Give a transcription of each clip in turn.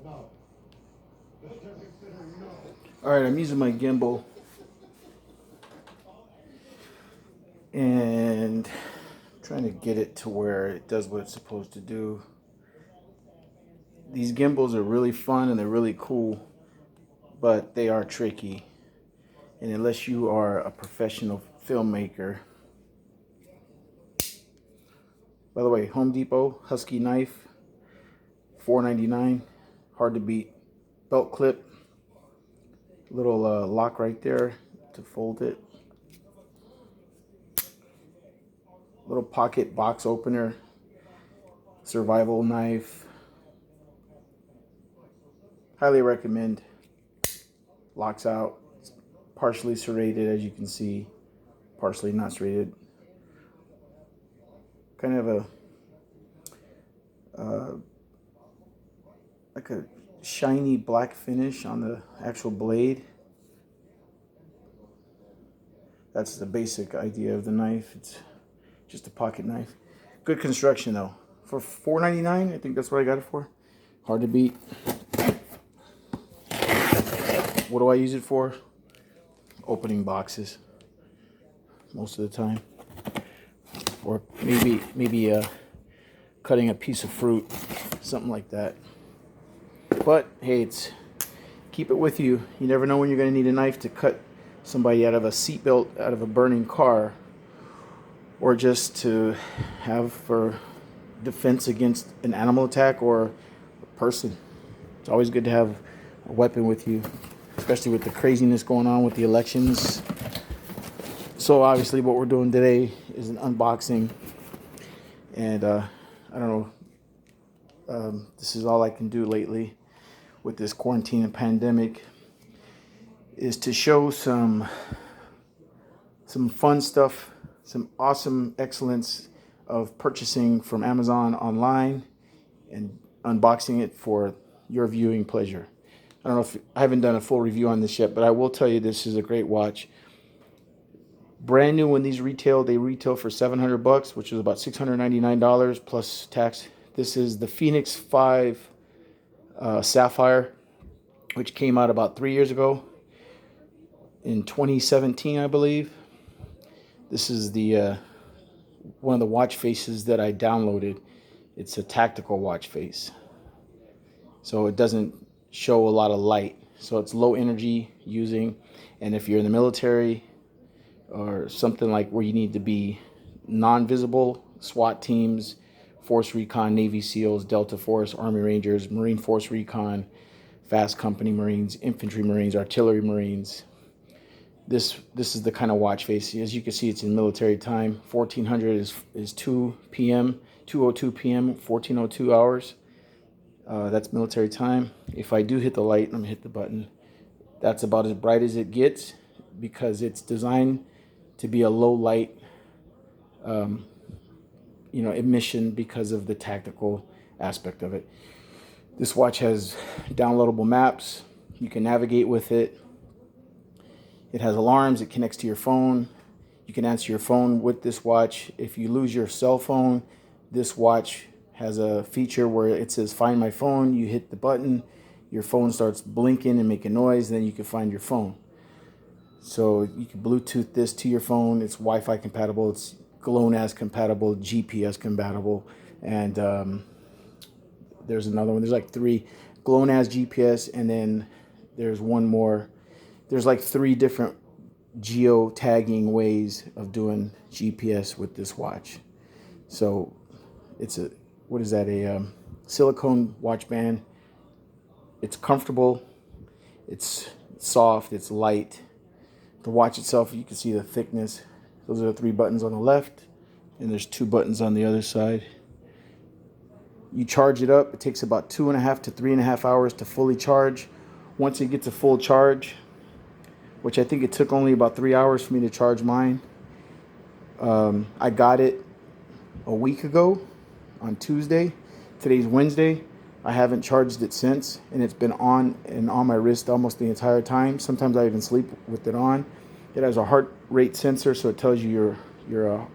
All right, I'm using my gimbal and trying to get it to where it does what it's supposed to do. These gimbals are really fun and they're really cool, but they are tricky. And unless you are a professional filmmaker, by the way, Home Depot Husky knife, $4.99, hard to beat. Belt clip, little lock right there to fold it. Little pocket box opener, survival knife. Highly recommend. Locks out. It's partially serrated, as you can see, partially not serrated. Kind of a like a shiny black finish on the actual blade. That's the basic idea of the knife. It's just a pocket knife. Good construction though. For $4.99, I think that's what I got it for. Hard to beat. What do I use it for? Opening boxes most of the time, or maybe cutting a piece of fruit, something like that. But hey, it's keep it with you. You never know when you're going to need a knife to cut somebody out of a seatbelt, out of a burning car, or just to have for defense against an animal attack or a person. It's always good to have a weapon with you, especially with the craziness going on with the elections. So obviously what we're doing today is an unboxing, and I don't know, this is all I can do lately with this quarantine and pandemic, is to show some fun stuff, some awesome excellence of purchasing from Amazon online and unboxing it for your viewing pleasure. I don't know if I haven't done a full review on this yet, but I will tell you this is a great watch. Brand new when these retail, they retail for $700, which is about $699 plus tax. This is the Phoenix 5 Sapphire, which came out about 3 years ago in 2017, I believe. This is the one of the watch faces that I downloaded. It's a tactical watch face, so it doesn't show a lot of light, so it's low energy using. And if you're in the military or something like where you need to be non-visible, SWAT teams, Force Recon, Navy SEALs, Delta Force, Army Rangers, Marine Force Recon, Fast Company Marines, Infantry Marines, Artillery Marines, this is the kind of watch face. As you can see, it's in military time. 1400 is 2 p.m., 2:02 p.m., 14:02 hours. That's military time. If I do hit the light, I'm gonna hit the button. That's about as bright as it gets because it's designed to be a low light, emission because of the tactical aspect of it. This watch has downloadable maps. You can navigate with it. It has alarms. It connects to your phone. You can answer your phone with this watch. If you lose your cell phone, this watch has a feature where it says find my phone. You hit the button, your phone starts blinking and making noise, then you can find your phone. So you can Bluetooth this to your phone. It's Wi-Fi compatible. It's GLONASS compatible, GPS compatible, and there's another one. There's like 3 GLONASS, GPS, and then there's one more. There's like 3 different geo-tagging ways of doing GPS with this watch. So it's a silicone watch band. It's comfortable. It's soft. It's light. The watch itself, you can see the thickness. Those are the 3 buttons on the left, and there's 2 buttons on the other side. You charge it up. It takes about 2.5 to 3.5 hours to fully charge. Once it gets a full charge, which I think it took only about 3 hours for me to charge mine. I got it a week ago on Tuesday. Today's Wednesday. I haven't charged it since, and it's been on my wrist almost the entire time. Sometimes I even sleep with it on. It has a heart rate sensor, so it tells you your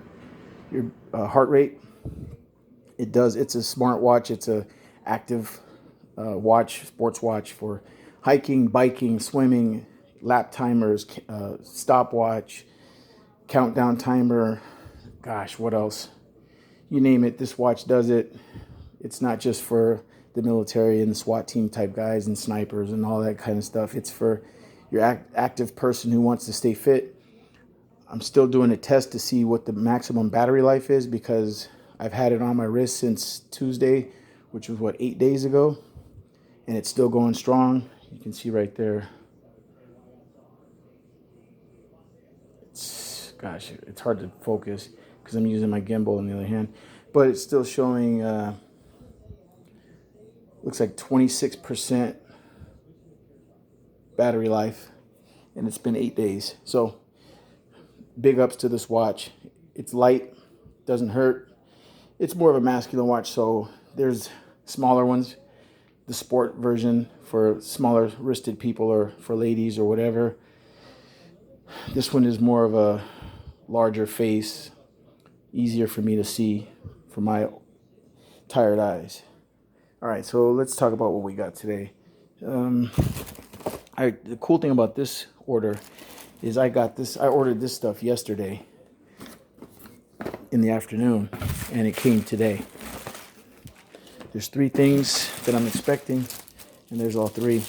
heart rate. It does. It's a smart watch. It's a active sports watch for hiking, biking, swimming, lap timers, stopwatch, countdown timer. Gosh, what else? You name it, this watch does it. It's not just for the military and the SWAT team type guys and snipers and all that kind of stuff. It's for your active person who wants to stay fit. I'm still doing a test to see what the maximum battery life is, because I've had it on my wrist since Tuesday, which was what, 8 days ago, and it's still going strong. You can see right there. Gosh, it's hard to focus because I'm using my gimbal in the other hand, but it's still showing, looks like 26% battery life, and it's been 8 days. So big ups to this watch. It's light, doesn't hurt. It's more of a masculine watch, so there's smaller ones, the sport version for smaller wristed people or for ladies or whatever. This one is more of a larger face, easier for me to see for my tired eyes. All right, so let's talk about what we got today. The cool thing about this order is I ordered this stuff yesterday in the afternoon, and it came today. There's 3 things that I'm expecting, and there's all 3.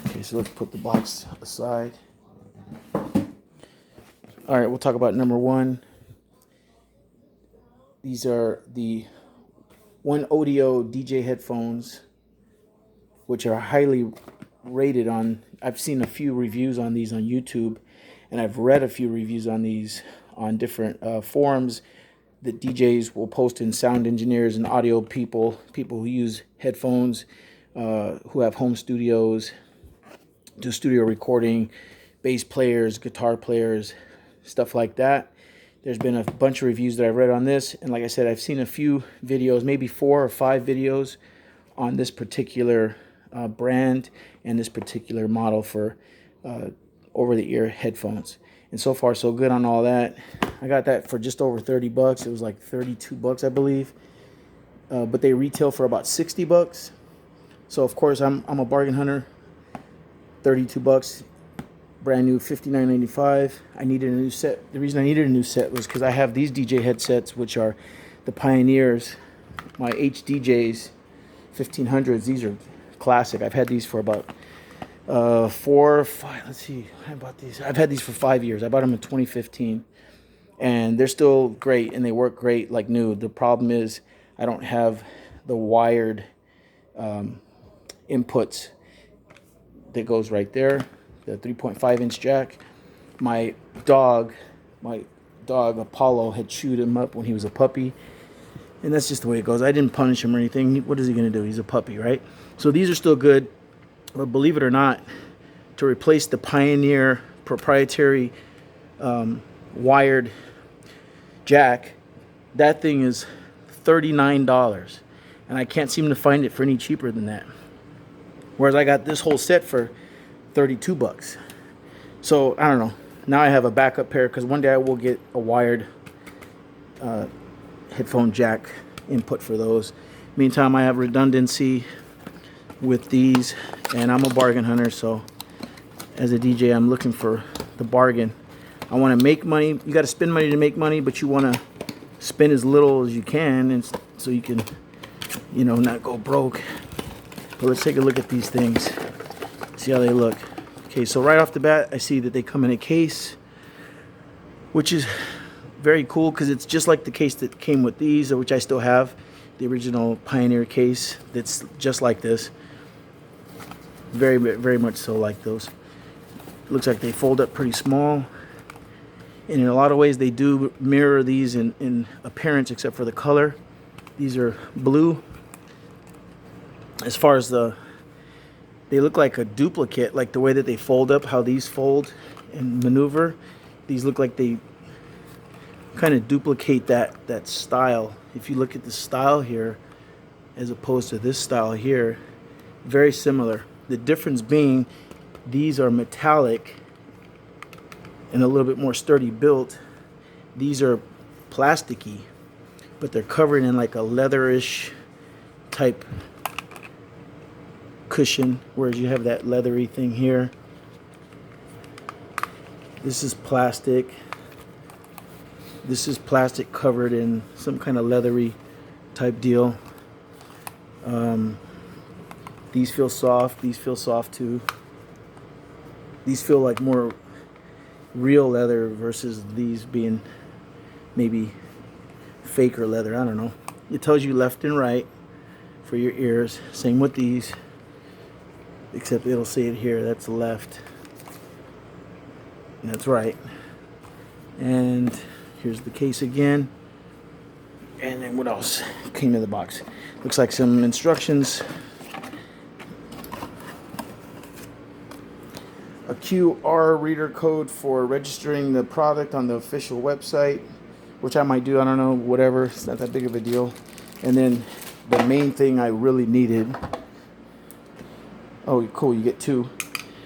Okay, so let's put the box aside. All right, we'll talk about number 1. These are the Odio DJ headphones, which are highly rated on. I've seen a few reviews on these on YouTube, and I've read a few reviews on these on different forums that DJs will post in, sound engineers and audio people who use headphones, who have home studios, do studio recording, bass players, guitar players, stuff like that. There's been a bunch of reviews that I've read on this, and like I said, I've seen a few videos, maybe 4 or 5 videos on this particular brand and this particular model for over-the-ear headphones. And so far, so good on all that. I got that for just over $30. It was like $32, I believe. But they retail for about $60. So of course, I'm a bargain hunter. $32, brand new, $59.95. I needed a new set. The reason I needed a new set was because I have these DJ headsets, which are the Pioneers, my HDJs 1500s. These are classic. I've had these for about 4 or 5. Let's see. I bought these. I've had these for 5 years. I bought them in 2015, and they're still great and they work great like new. The problem is I don't have the wired inputs that goes right there. The 3.5-inch jack. My dog Apollo had chewed him up when he was a puppy, and that's just the way it goes. I didn't punish him or anything. What is he going to do? He's a puppy, right? So these are still good, but believe it or not, to replace the Pioneer proprietary wired jack, that thing is $39, and I can't seem to find it for any cheaper than that. Whereas I got this whole set for $32. So I don't know. Now I have a backup pair, because one day I will get a wired headphone jack input for those. Meantime, I have redundancy with these, and I'm a bargain hunter, so as a DJ, I'm looking for the bargain. I want to make money. You got to spend money to make money, but you want to spend as little as you can, and so you can, not go broke. But let's take a look at these things, see how they look. Okay, so right off the bat, I see that they come in a case, which is very cool, because it's just like the case that came with these, which I still have, the original Pioneer case that's just like this. Very, very much so like those. Looks like they fold up pretty small, and in a lot of ways they do mirror these in appearance, except for the color. These are blue. As far as they look like a duplicate, like the way that they fold up, how these fold and maneuver. These look like they kind of duplicate that style. If you look at the style here as opposed to this style here, very similar. The difference being these are metallic and a little bit more sturdy built. These are plasticky, but they're covered in like a leatherish type cushion, whereas you have that leathery thing here. This is plastic. This is plastic covered in some kind of leathery type deal. These feel soft. These feel soft too. These feel like more real leather versus these being maybe faker leather. I don't know. It tells you left and right for your ears. Same with these, except it'll say it here. That's left. And that's right. And here's the case again. And then what else came in the box? Looks like some instructions. A QR reader code for registering the product on the official website, which I might do, I don't know, whatever. It's not that big of a deal. And then the main thing I really needed. Oh, cool, you get two.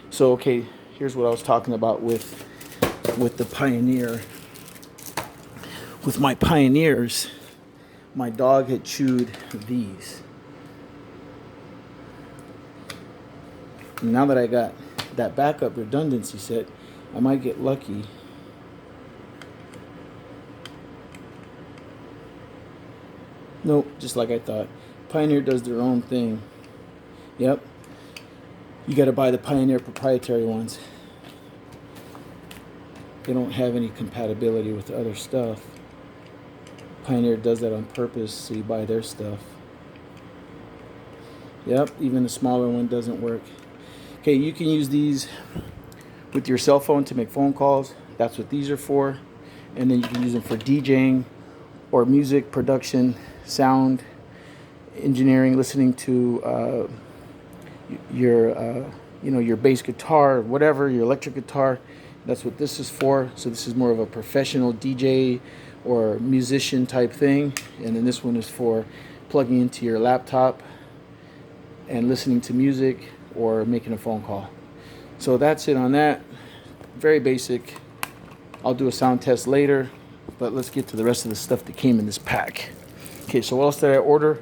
So, okay, here's what I was talking about with the Pioneer. With my Pioneers, my dog had chewed these. And now that I got that backup redundancy set, I might get lucky. Nope, just like I thought. Pioneer does their own thing. Yep. You got to buy the Pioneer proprietary ones. They don't have any compatibility with other stuff. Pioneer does that on purpose, so you buy their stuff. Yep, even the smaller one doesn't work. Okay, you can use these with your cell phone to make phone calls. That's what these are for. And then you can use them for DJing or music production, sound engineering, listening to your bass guitar, whatever, your electric guitar. That's what this is for. So this is more of a professional DJ or musician type thing. And then this one is for plugging into your laptop and listening to music or making a phone call. So that's it on that. Very basic. I'll do a sound test later, but let's get to the rest of the stuff that came in this pack. Okay, so what else did I order?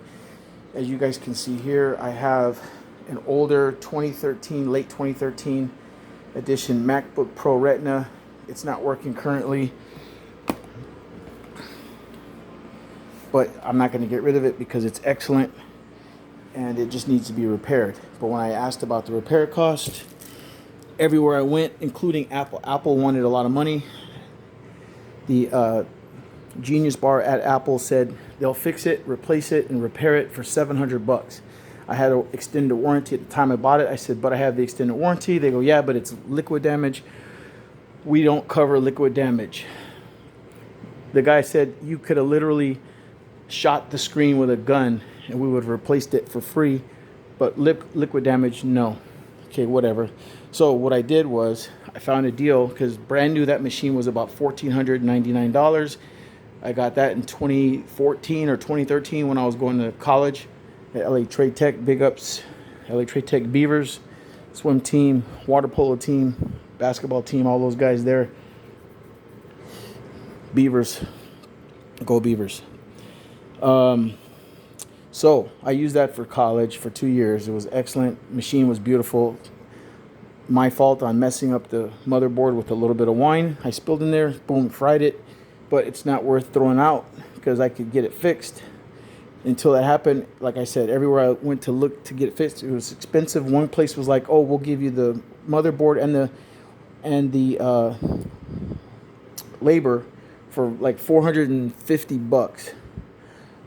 As you guys can see here, I have an older 2013, late 2013 edition MacBook Pro Retina. It's not working currently, but I'm not going to get rid of it because it's excellent and it just needs to be repaired. But when I asked about the repair cost, everywhere I went, including Apple wanted a lot of money. The Genius Bar at Apple said they'll fix it, replace it, and repair it for $700. I had an extended warranty at the time I bought it. I said, but I have the extended warranty. They go, yeah, but it's liquid damage. We don't cover liquid damage. The guy said you could have literally shot the screen with a gun and we would have replaced it for free, but liquid damage, no. Okay, whatever. So what I did was I found a deal because brand new that machine was about $1,499. I got that in 2014 or 2013 when I was going to college at LA Trade Tech. Big ups, LA Trade Tech Beavers, swim team, water polo team, basketball team, all those guys there. Beavers, go Beavers. So I used that for college for 2 years. It was excellent. Machine was beautiful. My fault on messing up the motherboard with a little bit of wine I spilled in there. Boom, fried it. But it's not worth throwing out because I could get it fixed. Until that happened, like I said, everywhere I went to look to get it fixed, it was expensive. One place was like, "Oh, we'll give you the motherboard and the labor for like $450."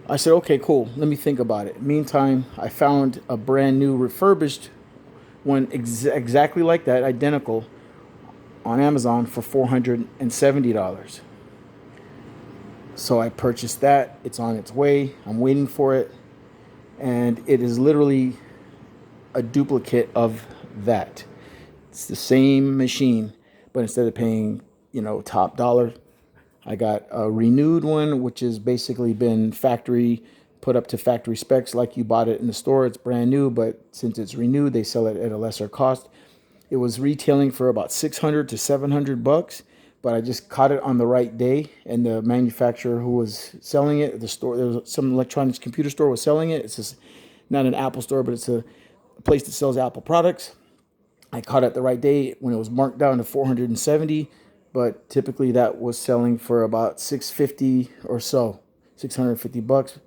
I said, "Okay, cool. Let me think about it." Meantime, I found a brand new refurbished one exactly like that, identical, on Amazon for $470. So I purchased that. It's on its way. I'm waiting for it. And it is literally a duplicate of that. It's the same machine, but instead of paying, top dollar, I got a renewed one, which has basically been put up to factory specs like you bought it in the store. It's brand new, but since it's renewed, they sell it at a lesser cost. It was retailing for about $600 to $700, but I just caught it on the right day, and the manufacturer who was selling it, the store, there was some electronics computer store was selling it. It's just not an Apple store, but it's a place that sells Apple products. I caught it the right day when it was marked down to 470, but typically that was selling for about 650 or so, 650 bucks.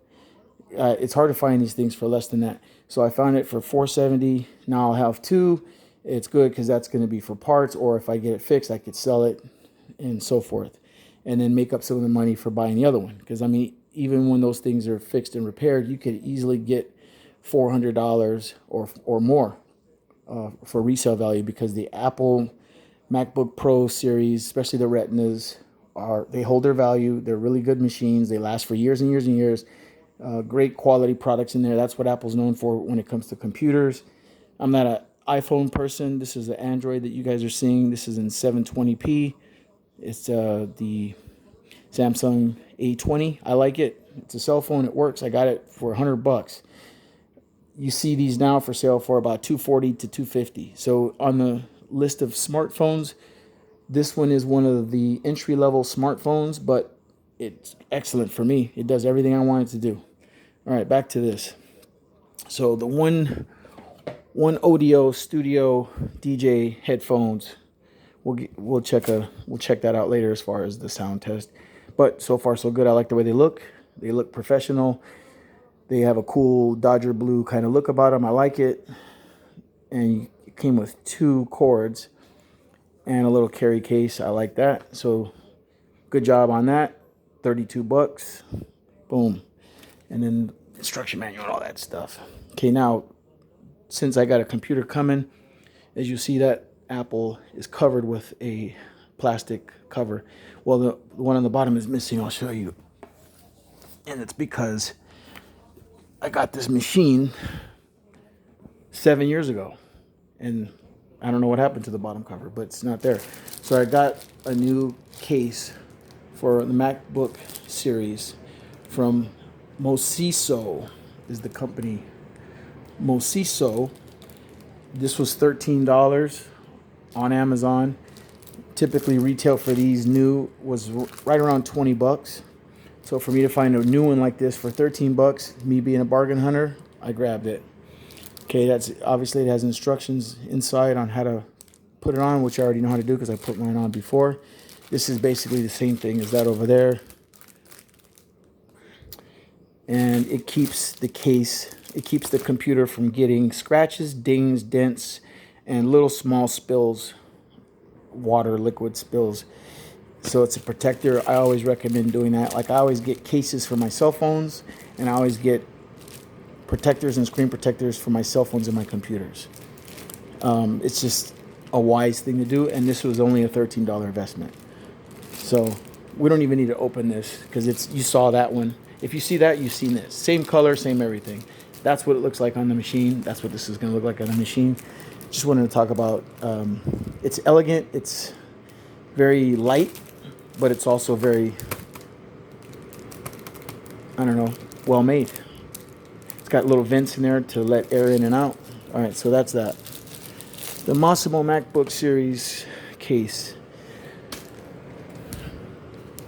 It's hard to find these things for less than that. So I found it for 470. Now I'll have two. It's good because that's going to be for parts, or if I get it fixed, I could sell it and so forth, and then make up some of the money for buying the other one. Because I mean, even when those things are fixed and repaired, you could easily get $400 or more for resale value, because the Apple MacBook Pro series, especially the Retinas, they hold their value. They're really good machines. They last for years and years and years. Great quality products in there. That's what Apple's known for when it comes to computers. I'm not an iPhone person. This is the Android that you guys are seeing. This is in 720p. It's the Samsung A20. I like it. It's a cell phone. It works. I got it for $100. You see these now for sale for about $240 to $250. So on the list of smartphones, this one is one of the entry-level smartphones, but it's excellent for me. It does everything I want it to do. All right, back to this. So the one Odio Studio DJ headphones, we'll check that out later as far as the sound test. But so far so good. I like the way they look. They look professional. They have a cool Dodger blue kind of look about them. I like it. And it came with 2 cords and a little carry case. I like that. So good job on that. $32. Boom. And then instruction manual and all that stuff. Okay, now, since I got a computer coming, as you see, that Apple is covered with a plastic cover. Well, the one on the bottom is missing. I'll show you. And it's because I got this machine 7 years ago, and I don't know what happened to the bottom cover, but it's not there. So I got a new case for the MacBook series from Mosiso is the company. Mosiso. This was $13 on Amazon. Typically retail for these new was right around $20. So for me to find a new one like this for $13, me being a bargain hunter, I grabbed it. Okay, that's obviously, it has instructions inside on how to put it on, which I already know how to do because I put mine on before. This is basically the same thing as that over there. And it keeps the case, it keeps the computer from getting scratches, dings, dents, and little small spills, water, liquid spills. So it's a protector. I always recommend doing that. Like, I always get cases for my cell phones, and I always get protectors and screen protectors for my cell phones and my computers. It's just a wise thing to do, and this was only a $13 investment. So we don't even need to open this because you saw that one. If you see that, you've seen this. Same color, same everything. That's what it looks like on the machine. That's what this is going to look like on the machine. Just wanted to talk about, it's elegant, it's very light, but it's also very, I don't know, well made. It's got little vents in there to let air in and out. All right, so that's that. The Mosimo MacBook Series case.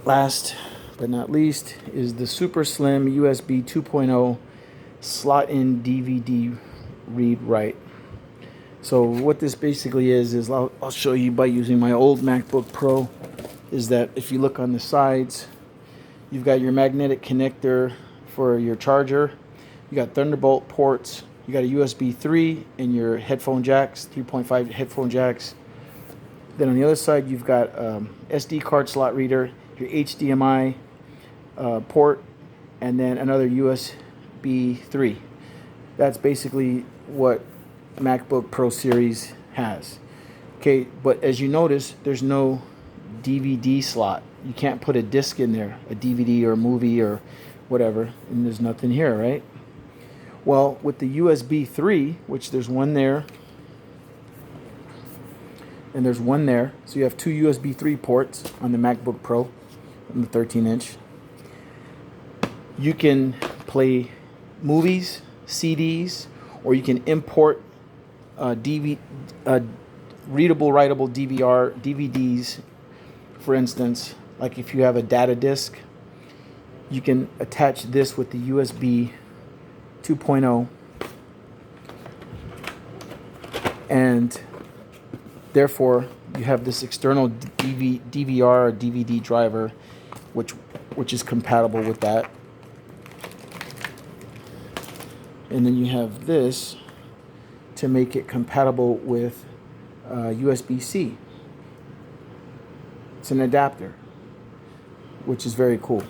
Last but not least is the super slim USB 2.0 slot-in DVD read-write. So what this basically is I'll show you by using my old MacBook Pro, is that if you look on the sides, you've got your magnetic connector for your charger, you got Thunderbolt ports, you got a USB 3 and your headphone jacks, 3.5 headphone jacks. Then on the other side, you've got SD card slot reader, your HDMI port, and then another USB 3. That's basically what MacBook Pro Series has. Okay, but as you notice, there's no DVD slot. You can't put a disc in there, a DVD or a movie or whatever, and there's nothing here, right? Well, with the USB 3, which there's one there, and there's one there, so you have 2 USB 3 ports on the MacBook Pro, on the 13-inch. You can play movies, CDs, or you can import readable, writable DVDs. For instance, like if you have a data disk, you can attach this with the USB 2.0 and therefore you have this external DVR or DVD driver, which is compatible with that. And then you have this to make it compatible with USB-C. It's an adapter, which is very cool.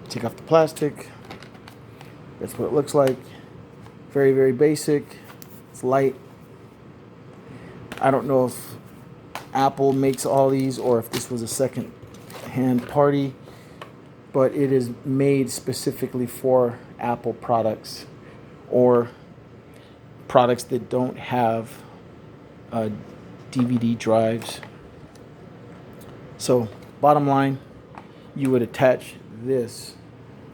Take off the plastic. That's what it looks like. Very, very basic. It's light. I don't know if Apple makes all these or if this was a second-hand party, but it is made specifically for Apple products or products that don't have DVD drives. So, bottom line, you would attach this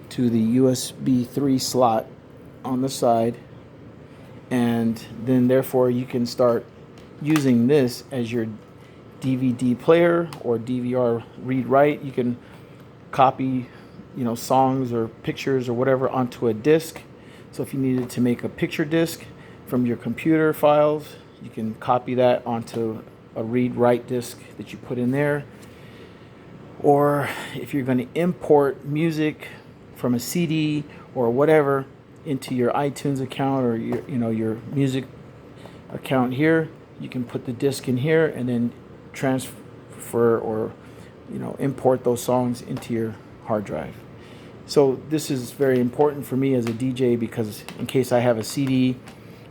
to the USB 3 slot on the side, and then therefore you can start using this as your DVD player or DVR read-write. You can copy, songs or pictures or whatever onto a disc. So if you needed to make a picture disc from your computer files, you can copy that onto a read-write disc that you put in there. Or if you're going to import music from a CD or whatever into your iTunes account or your music account here, you can put the disc in here and then transfer or import those songs into your hard drive. So this is very important for me as a DJ, because in case I have a CD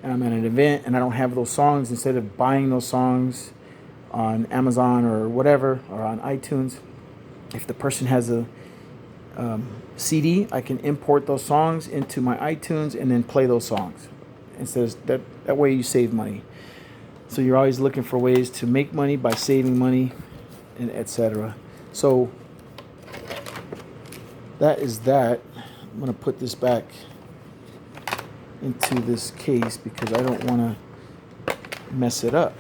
and I'm at an event and I don't have those songs, instead of buying those songs on Amazon or whatever or on iTunes, if the person has a CD, I can import those songs into my iTunes and then play those songs. And says that way you save money. So you're always looking for ways to make money by saving money, and etc. So that is that. I'm going to put this back into this case because I don't want to mess it up.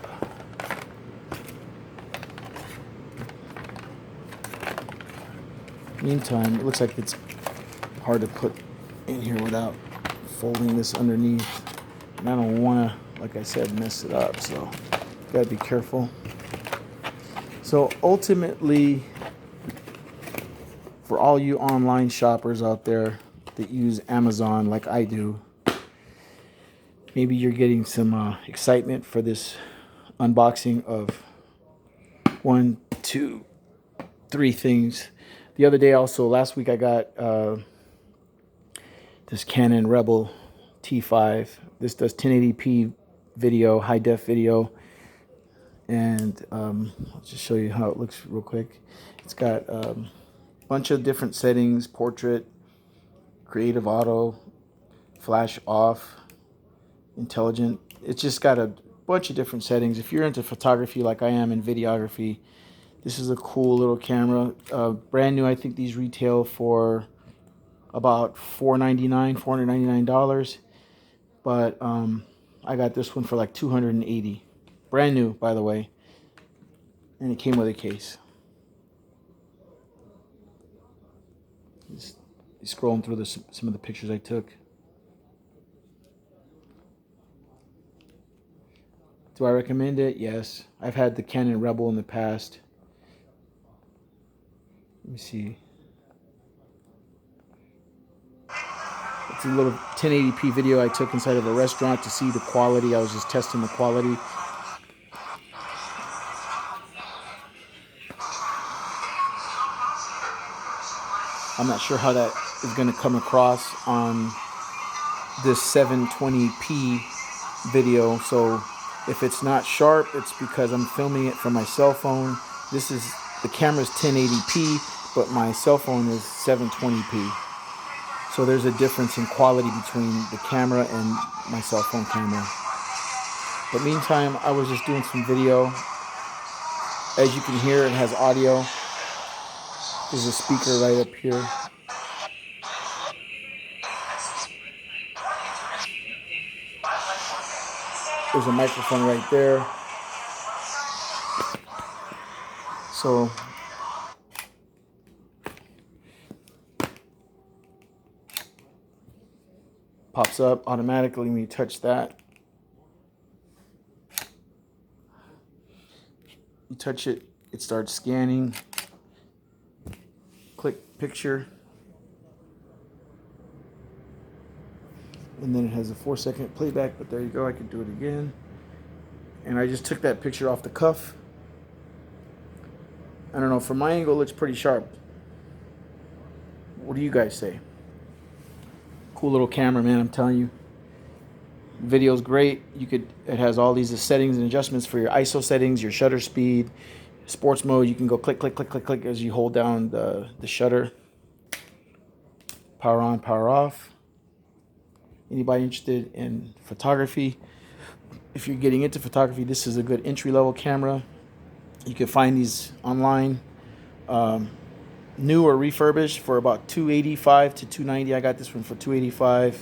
Meantime, it looks like it's hard to put in here without folding this underneath, and I don't want to, like I said, mess it up, so gotta be careful. So ultimately, for all you online shoppers out there that use Amazon like I do, maybe you're getting some excitement for this unboxing of 1, 2, 3 things. The other day also, last week, I got this Canon Rebel T5. This does 1080p video, high def video. And I'll just show you how it looks real quick. It's got a bunch of different settings: portrait, creative auto, flash off, intelligent. It's just got a bunch of different settings. If you're into photography like I am and videography, this is a cool little camera. Brand new, I think these retail for about $499. But I got this one for like $280. Brand new, by the way. And it came with a case. Just scrolling through some of the pictures I took. Do I recommend it? Yes. I've had the Canon Rebel in the past. Let me see. It's a little 1080p video I took inside of a restaurant to see the quality. I was just testing the quality. I'm not sure how that is going to come across on this 720p video. So if it's not sharp, it's because I'm filming it from my cell phone. The camera's 1080p, but my cell phone is 720p. So there's a difference in quality between the camera and my cell phone camera. But meantime, I was just doing some video. As you can hear, it has audio. There's a speaker right up here. There's a microphone right there. So pops up automatically when you touch that. You touch it, it starts scanning. Click picture. And then it has a 4-second playback, but there you go, I can do it again. And I just took that picture off the cuff. I don't know, from my angle it looks pretty sharp. What do you guys say? Cool little camera, man, I'm telling you. Video's great. It has all these settings and adjustments for your ISO settings, your shutter speed, sports mode. You can go click, click, click, click, click as you hold down the shutter. Power on, power off. Anybody interested in photography? If you're getting into photography, this is a good entry-level camera. You can find these online, new or refurbished, for about $285 to $290. I got this one for $285.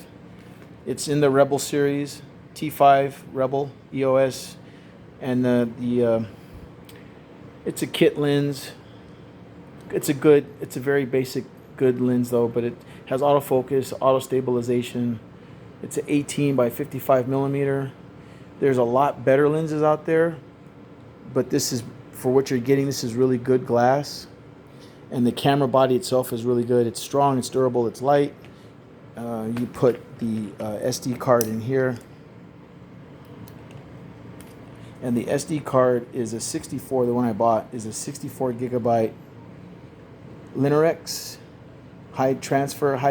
It's in the Rebel series, T5 Rebel EOS, and it's a kit lens. It's a very basic good lens though, but it has autofocus, auto stabilization. It's an 18 by 55 millimeter. There's a lot better lenses out there, but this is, for what you're getting, this is really good glass. And the camera body itself is really good. It's strong, it's durable, it's light. You put the SD card in here. And the SD card is a 64, the one I bought is a 64 gigabyte Linerex, high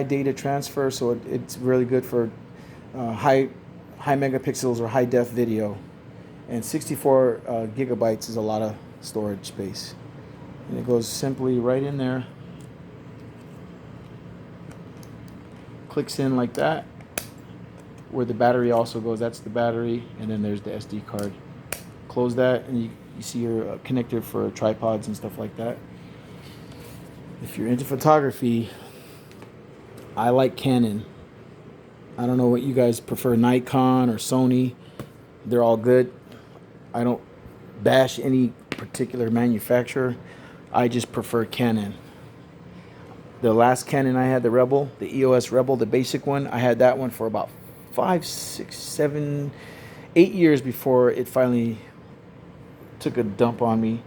data transfer, so it's really good for high megapixels or high def video. And 64 gigabytes is a lot of storage space. And it goes simply right in there. Clicks in like that. Where the battery also goes, that's the battery, and then there's the SD card. Close that, and you see your connector for tripods and stuff like that. If you're into photography, I like Canon. I don't know what you guys prefer, Nikon or Sony. They're all good. I don't bash any particular manufacturer. I just prefer Canon. The last Canon I had, the Rebel, the EOS Rebel, the basic one, I had that one for about 5, 6, 7, 8 years before it finally took a dump on me.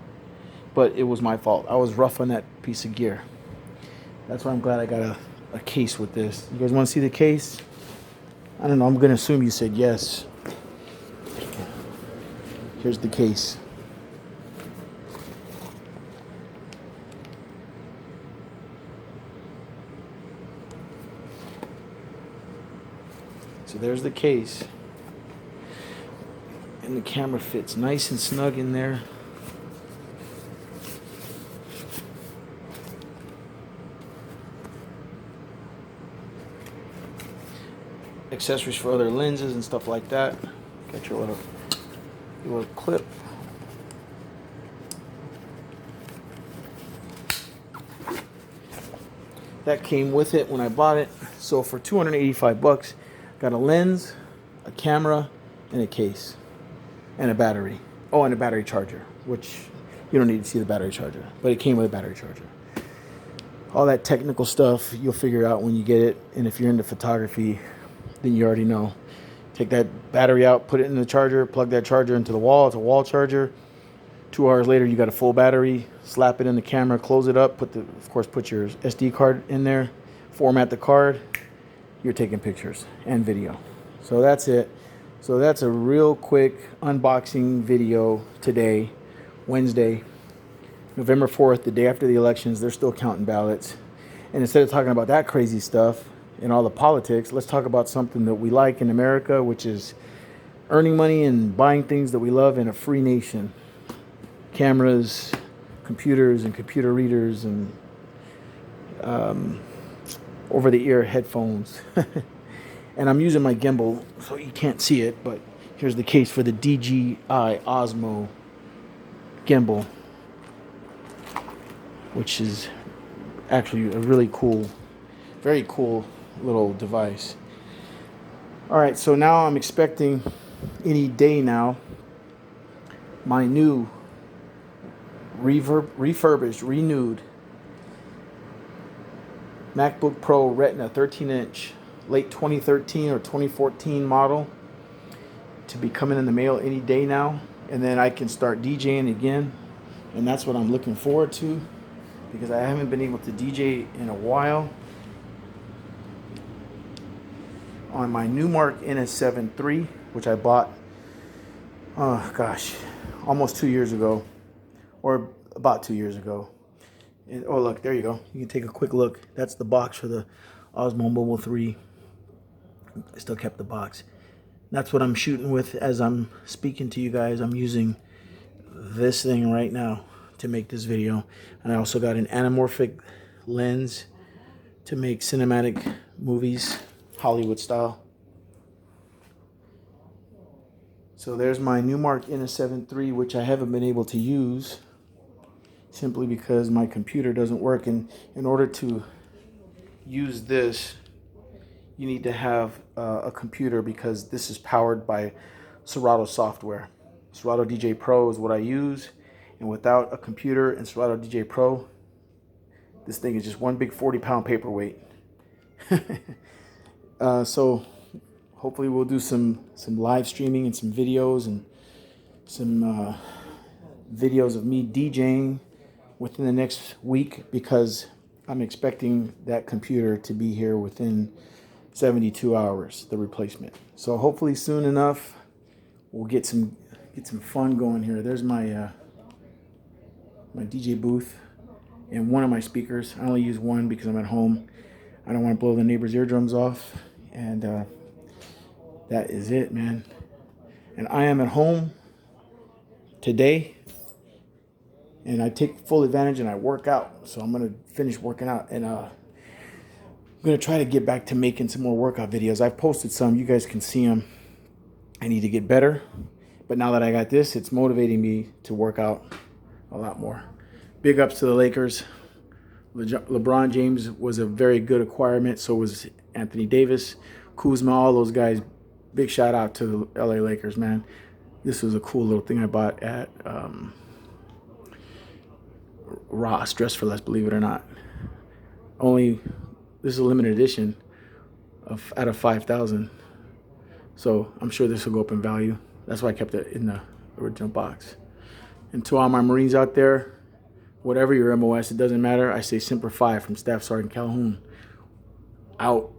But it was my fault. I was rough on that piece of gear. That's why I'm glad I got a case with this. You guys want to see the case? I don't know. I'm going to assume you said yes. Here's the case. So there's the case. And the camera fits nice and snug in there. Accessories for other lenses and stuff like that. Got your little clip. That came with it when I bought it. So for $285, got a lens, a camera, and a case, and a battery. Oh, and a battery charger, which you don't need to see the battery charger, but it came with a battery charger. All that technical stuff you'll figure out when you get it, and if you're into photography, then you already know. Take that battery out, put it in the charger, plug that charger into the wall. It's a wall charger. 2 hours later, you got a full battery. Slap it in the camera, close it up. Of course, put your SD card in there. Format the card. You're taking pictures and video. So that's it. So that's a real quick unboxing video today, Wednesday, November 4th, the day after the elections. They're still counting ballots. And instead of talking about that crazy stuff and all the politics, let's talk about something that we like in America, which is earning money and buying things that we love in a free nation. Cameras, computers and computer readers, and over-the-ear headphones. And I'm using my gimbal, so you can't see it, but here's the case for the DJI Osmo gimbal, which is actually a really cool, very cool little device. All right, so now I'm expecting any day now my new refurbished, renewed MacBook Pro Retina 13-inch late 2013 or 2014 model to be coming in the mail any day now. And then I can start DJing again. And that's what I'm looking forward to, because I haven't been able to DJ in a while. On my Numark NS7 III, which I bought, oh gosh, almost 2 years ago, or about 2 years ago. And, oh look, there you go. You can take a quick look. That's the box for the Osmo Mobile 3. I still kept the box. That's what I'm shooting with as I'm speaking to you guys. I'm using this thing right now to make this video. And I also got an anamorphic lens to make cinematic movies, Hollywood style. So there's my Numark NS7 III, which I haven't been able to use simply because my computer doesn't work. And in order to use this, you need to have a computer, because this is powered by Serato software. Serato DJ Pro is what I use, and without a computer and Serato DJ Pro, this thing is just one big 40-pound paperweight. So hopefully we'll do some live streaming and some videos and some videos of me DJing within the next week, because I'm expecting that computer to be here within 72 hours, the replacement. So hopefully soon enough we'll get some fun going here. There's my my DJ booth and one of my speakers. I only use one because I'm at home. I don't want to blow the neighbor's eardrums off. And that is it, man. And I am at home today, and I take full advantage and I work out. So I'm gonna finish working out, and I'm gonna try to get back to making some more workout videos. I've posted some, you guys can see them. I need to get better, but now that I got this, it's motivating me to work out a lot more. Big ups to the Lakers. LeBron James was a very good acquirement. So was Anthony Davis, Kuzma, all those guys. Big shout out to the LA Lakers, man. This was a cool little thing I bought at Ross, Dress for Less, believe it or not. This is a limited edition out of 5,000. So I'm sure this will go up in value. That's why I kept it in the original box. And to all my Marines out there, whatever your MOS, it doesn't matter. I say Semper Fi from Staff Sergeant Calhoun. Out.